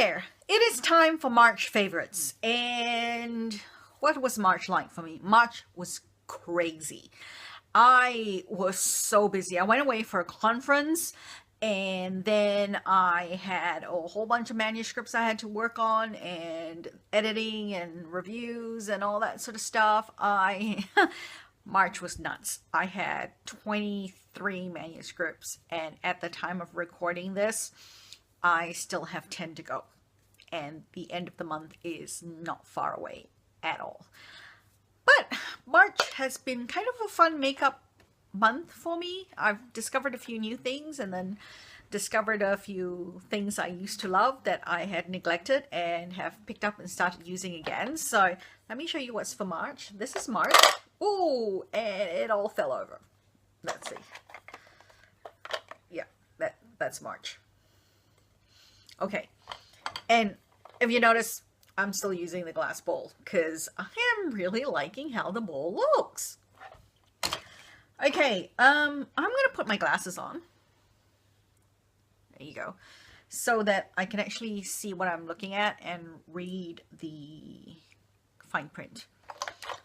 there, it is time for March favorites. And what was March like for me? March was crazy. I was so busy. I went away for a conference, and then I had a whole bunch of manuscripts I had to work on, and editing and reviews and all that sort of stuff. March was nuts. I had 23 manuscripts, and at the time of recording this, I still have 10 to go. And the end of the month is not far away at all. But March has been kind of a fun makeup month for me. I've discovered a few new things, and then discovered a few things I used to love that I had neglected and have picked up and started using again. So let me show you what's for March. This is March. Ooh, and it all fell over. Let's see. Yeah, that's March. Okay, and if you notice, I'm still using the glass bowl because I am really liking how the bowl looks. Okay, I'm gonna put my glasses on. There you go. So that I can actually see what I'm looking at and read the fine print.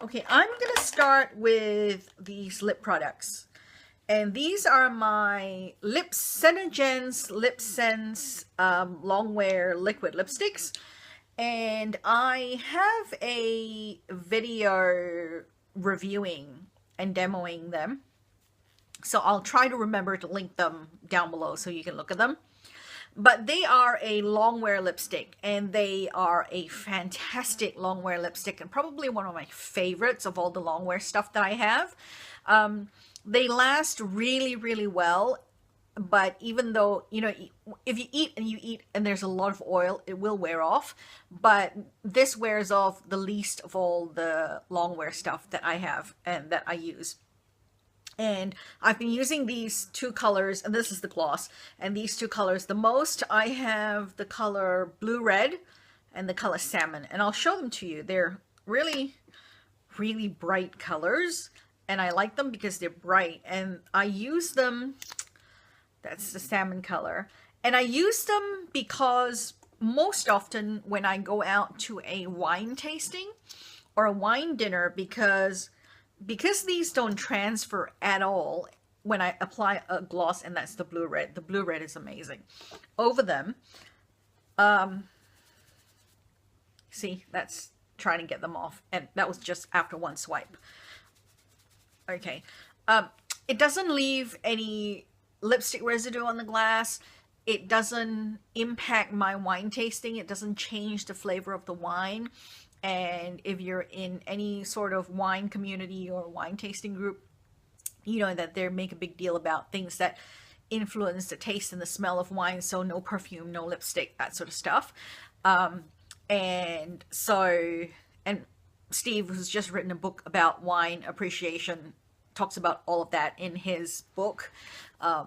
Okay, I'm gonna start with these lip products. And these are my Senegence Lip Sense Longwear Liquid Lipsticks. And I have a video reviewing and demoing them. So I'll try to remember to link them down below so you can look at them. But they are a longwear lipstick, and they are a fantastic longwear lipstick, and probably one of my favorites of all the longwear stuff that I have. They last really, really well, but even though, you know, if you eat and there's a lot of oil, it will wear off. But this wears off the least of all the longwear stuff that I have and that I use. And I've been using these two colors, and this is the gloss, and these two colors the most. I have the color Blue Red and the color Salmon, and I'll show them to you. They're really, really bright colors, and I like them because they're bright. And I use them, that's the salmon color, and I use them because most often when I go out to a wine tasting or a wine dinner, because these don't transfer at all when I apply a gloss, and that's the Blue Red. The Blue Red is amazing. Over them, see, that's trying to get them off, and that was just after one swipe. Okay, it doesn't leave any lipstick residue on the glass. It doesn't impact my wine tasting. It doesn't change the flavor of the wine. And if you're in any sort of wine community or wine tasting group, you know that they make a big deal about things that influence the taste and the smell of wine. So no perfume, no lipstick, that sort of stuff. And Steve, who's just written a book about wine appreciation, talks about all of that in his book.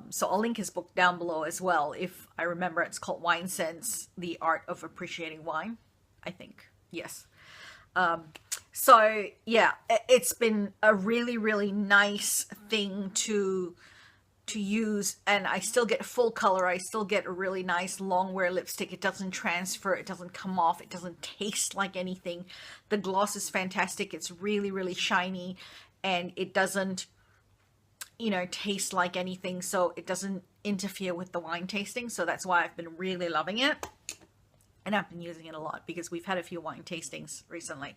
So I'll link his book down below as well. If I remember, it's called Wine Sense, The Art of Appreciating Wine, I think. Yes. So yeah, it's been a really, really nice thing to use, and I still get full color. I still get a really nice longwear lipstick. It doesn't transfer, it doesn't come off, it doesn't taste like anything. The gloss is fantastic. It's really, really shiny, and it doesn't, you know, taste like anything, so it doesn't interfere with the wine tasting. So that's why I've been really loving it. And I've been using it a lot because we've had a few wine tastings recently.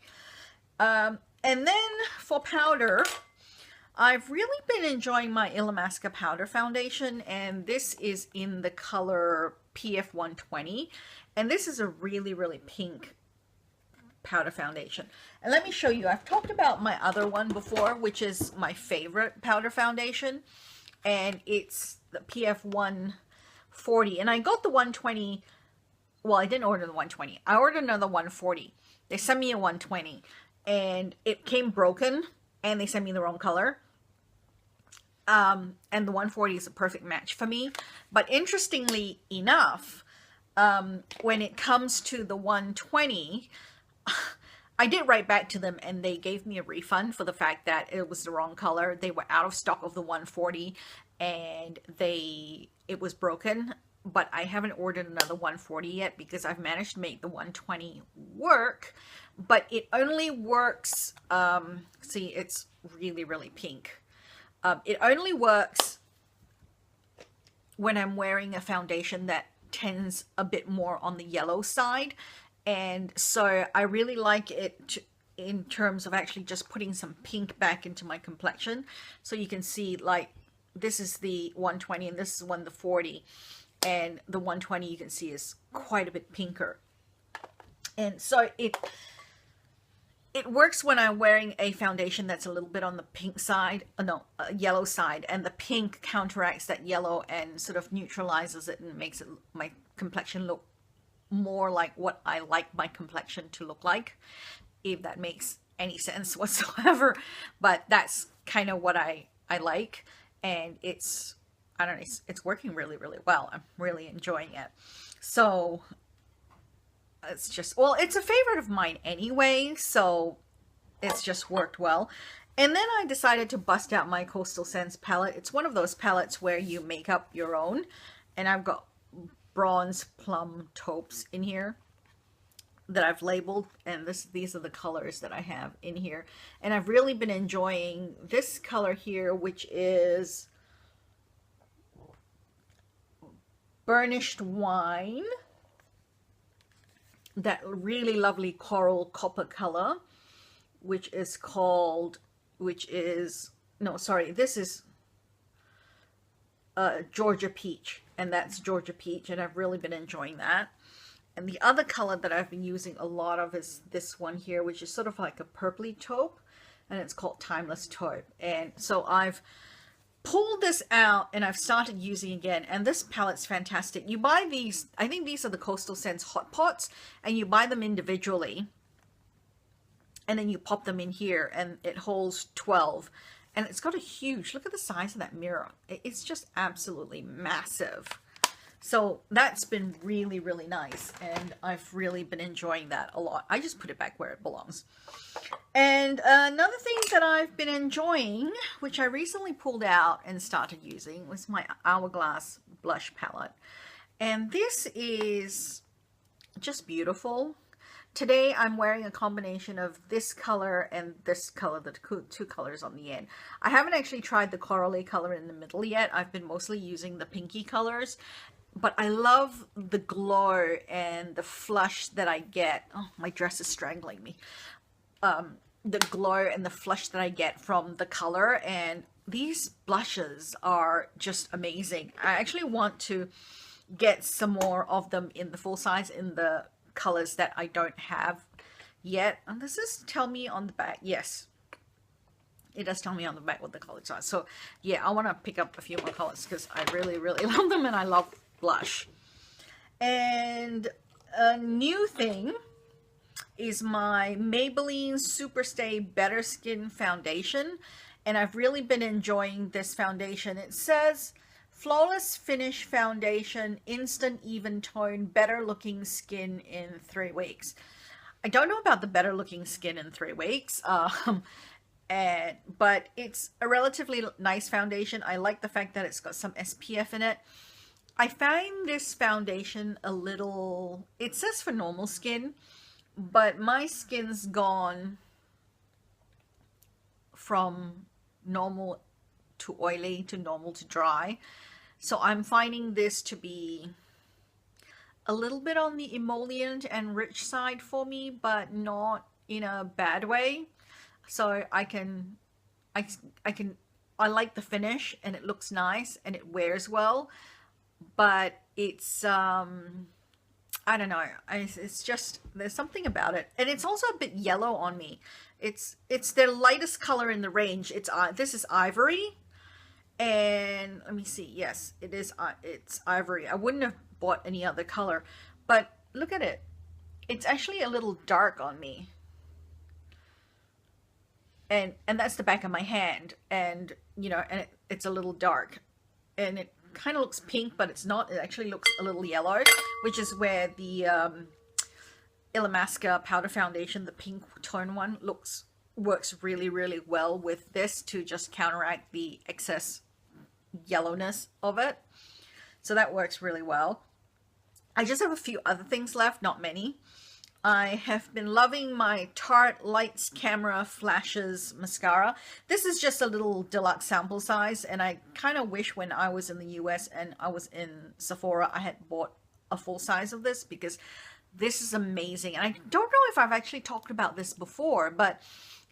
And then for powder, I've really been enjoying my Illamasqua powder foundation. And this is in the color PF 120. And this is a really, really pink powder foundation. And let me show you. I've talked about my other one before, which is my favorite powder foundation. And it's the PF 140. And I got the 120... Well, I didn't order the 120. I ordered another 140. They sent me a 120, and it came broken, and they sent me the wrong color. And the 140 is a perfect match for me. But interestingly enough, when it comes to the 120, I did write back to them, and they gave me a refund for the fact that it was the wrong color. They were out of stock of the 140, and it was broken. but I haven't ordered another 140 yet because I've managed to make the 120 work, but it only works, see, it's really, really pink. It only works when I'm wearing a foundation that tends a bit more on the yellow side. And so I really like it in terms of actually just putting some pink back into my complexion. So you can see, like, this is the 120 and this is the 40. And the 120 you can see is quite a bit pinker. And so it works when I'm wearing a foundation that's a little bit on the pink side, yellow side, and the pink counteracts that yellow and sort of neutralizes it and makes it, my complexion look more like what I like my complexion to look like, if that makes any sense whatsoever. But that's kind of what I like, and it's, I don't know, it's working really, really well. I'm really enjoying it. So it's just, well, it's a favorite of mine anyway, so it's just worked well. And then I decided to bust out my Coastal Scents palette. It's one of those palettes where you make up your own, and I've got bronze plum taupes in here that I've labeled, and these are the colors that I have in here. And I've really been enjoying this color here, which is Burnished Wine, that really lovely coral copper color, which is this is Georgia Peach, and that's Georgia Peach, and I've really been enjoying that. And the other color that I've been using a lot of is this one here, which is sort of like a purpley taupe, and it's called Timeless Taupe. And so I've pulled this out and I've started using again, and this palette's fantastic. You buy these, I think these are the Coastal Scents Hot Pots, and you buy them individually, and then you pop them in here, and it holds 12, and it's got a huge, look at the size of that mirror. It's just absolutely massive. So that's been really, really nice, and I've really been enjoying that a lot. I just put it back where it belongs. And another thing that I've been enjoying, which I recently pulled out and started using, was my Hourglass blush palette. And this is just beautiful. Today I'm wearing a combination of this color and this color, the two colors on the end. I haven't actually tried the corally color in the middle yet. I've been mostly using the pinky colors. But I love the glow and the flush that I get. Oh, my dress is strangling me. The glow and the flush that I get from the color. And these blushes are just amazing. I actually want to get some more of them in the full size in the colors that I don't have yet. And does this tell me on the back? Yes. It does tell me on the back what the colors are. So yeah, I want to pick up a few more colors because I really, really love them, and I love blush. And a new thing is my Maybelline Superstay Better Skin Foundation, and I've really been enjoying this foundation. It says flawless finish foundation, instant even tone, better looking skin in 3 weeks. I don't know about the better looking skin in 3 weeks, but it's a relatively nice foundation. I like the fact that it's got some SPF in it. I find this foundation a little, it says for normal skin, but my skin's gone from normal to oily to normal to dry. So I'm finding this to be a little bit on the emollient and rich side for me, but not in a bad way. So I like the finish, and it looks nice and it wears well, but it's I don't know, it's just, there's something about it, and it's also a bit yellow on me. It's the lightest color in the range. This is ivory, and let me see, yes, it is, it's ivory. I wouldn't have bought any other color, but look at it, it's actually a little dark on me. And that's the back of my hand, and you know, and it's a little dark, and it kind of looks pink, but it's not. It actually looks a little yellow, which is where the Illamasqua powder foundation, the pink tone one, works really, really well with this to just counteract the excess yellowness of it. So that works really well. I just have a few other things left, not many. I have been loving my Tarte Lights Camera Flashes mascara. This is just a little deluxe sample size, and I kind of wish when I was in the US and I was in Sephora, I had bought a full size of this, because this is amazing. And I don't know if I've actually talked about this before, but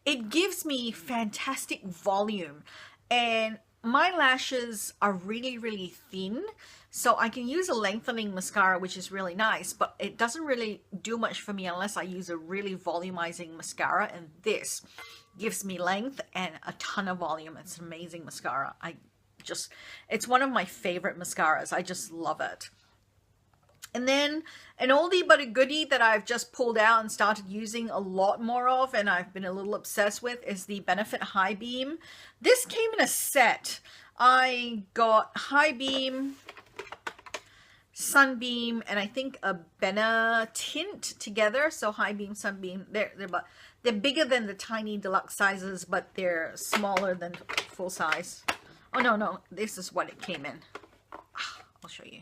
it gives me fantastic volume. And my lashes are really, really thin, so I can use a lengthening mascara, which is really nice, but it doesn't really do much for me unless I use a really volumizing mascara, and this gives me length and a ton of volume. It's an amazing mascara. It's one of my favorite mascaras. I just love it. And then an oldie but a goodie that I've just pulled out and started using a lot more of, and I've been a little obsessed with, is the Benefit High Beam. This came in a set. I got High Beam, Sunbeam, and I think a Benna tint together. So High Beam, Sunbeam, they're bigger than the tiny deluxe sizes, but they're smaller than full size. Oh no, this is what it came in. I'll show you.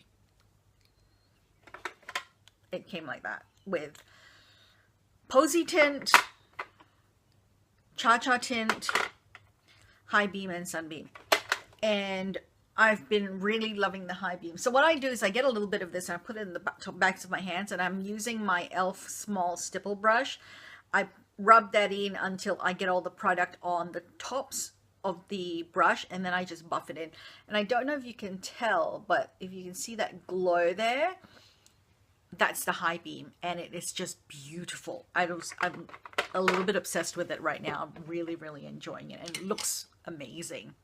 It came like that with Posy Tint, Cha-Cha Tint, High Beam, and Sunbeam. And I've been really loving the High Beam. So what I do is I get a little bit of this and I put it in the backs of my hands, and I'm using my e.l.f. small stipple brush. I rub that in until I get all the product on the tops of the brush, and then I just buff it in. And I don't know if you can tell, but if you can see that glow there, that's the High Beam, and it is just beautiful. I'm a little bit obsessed with it right now. I'm really, really enjoying it, and it looks amazing.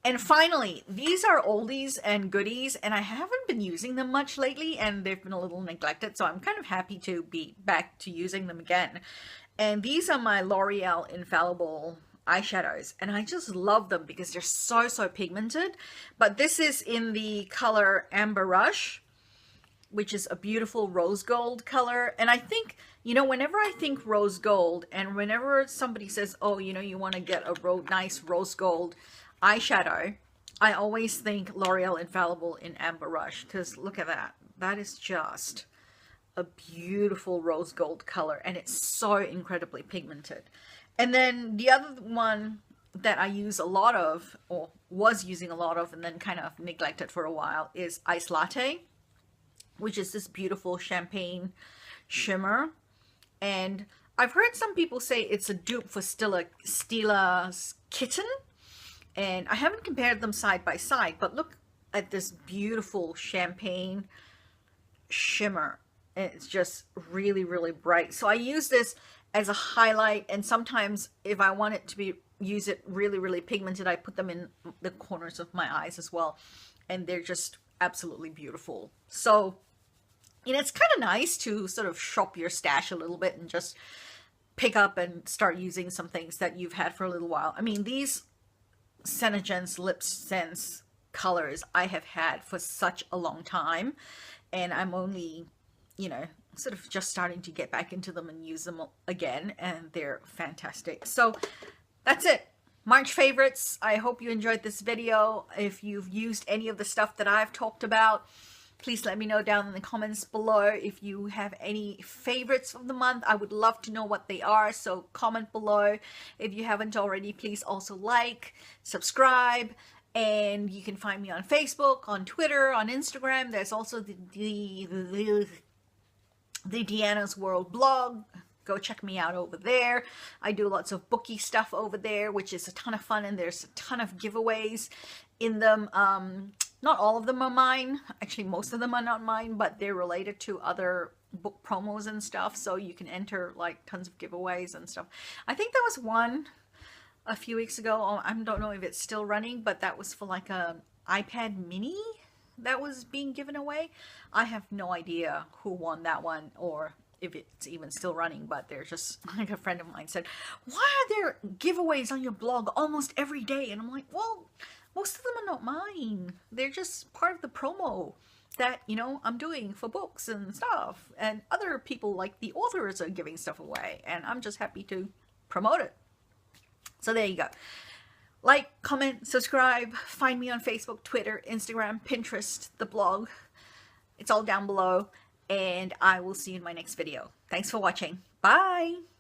And finally, these are oldies and goodies, and I haven't been using them much lately, and they've been a little neglected, so I'm kind of happy to be back to using them again. And these are my L'Oreal Infallible eyeshadows, and I just love them because they're so pigmented. But this is in the color Amber Rush, which is a beautiful rose gold color. And I think, you know, whenever I think rose gold, and whenever somebody says, oh, you know, you want to get a nice rose gold eyeshadow, I always think L'Oreal Infallible in Amber Rush, because look at that. That is just a beautiful rose gold color, and it's so incredibly pigmented. And then the other one that I use a lot of, or was using a lot of, and then kind of neglected for a while, is Ice Latte, which is this beautiful champagne shimmer. And I've heard some people say it's a dupe for Stila's Kitten, and I haven't compared them side by side, but look at this beautiful champagne shimmer, and it's just really, really bright. So I use this as a highlight, and sometimes if I want it to use it really, really pigmented, I put them in the corners of my eyes as well, and they're just absolutely beautiful. So, you know, it's kind of nice to sort of shop your stash a little bit and just pick up and start using some things that you've had for a little while. I mean, these Senegence Lip Sense colors I have had for such a long time, and I'm only, you know, sort of just starting to get back into them and use them again, and they're fantastic. So that's it. March favorites. I hope you enjoyed this video. If you've used any of the stuff that I've talked about, please let me know down in the comments below. If you have any favorites of the month, I would love to know what they are. So comment below. If you haven't already, please also like, subscribe, and you can find me on Facebook, on Twitter, on Instagram. There's also the Deanna's World blog. Go check me out over there. I do lots of booky stuff over there, which is a ton of fun, and there's a ton of giveaways in them. Not all of them are mine. Actually, most of them are not mine, but they're related to other book promos and stuff, so you can enter like tons of giveaways and stuff. I think there was one a few weeks ago. I don't know if it's still running, but that was for like a iPad mini that was being given away. I have no idea who won that one or if it's even still running, but they're just, like a friend of mine said, why are there giveaways on your blog almost every day? And I'm like, well, most of them are not mine. They're just part of the promo that, you know, I'm doing for books and stuff, and other people like the authors are giving stuff away, and I'm just happy to promote it. So there you go. Like, comment, subscribe, find me on Facebook, Twitter, Instagram, Pinterest, the blog. It's all down below, and I will see you in my next video. Thanks for watching. Bye!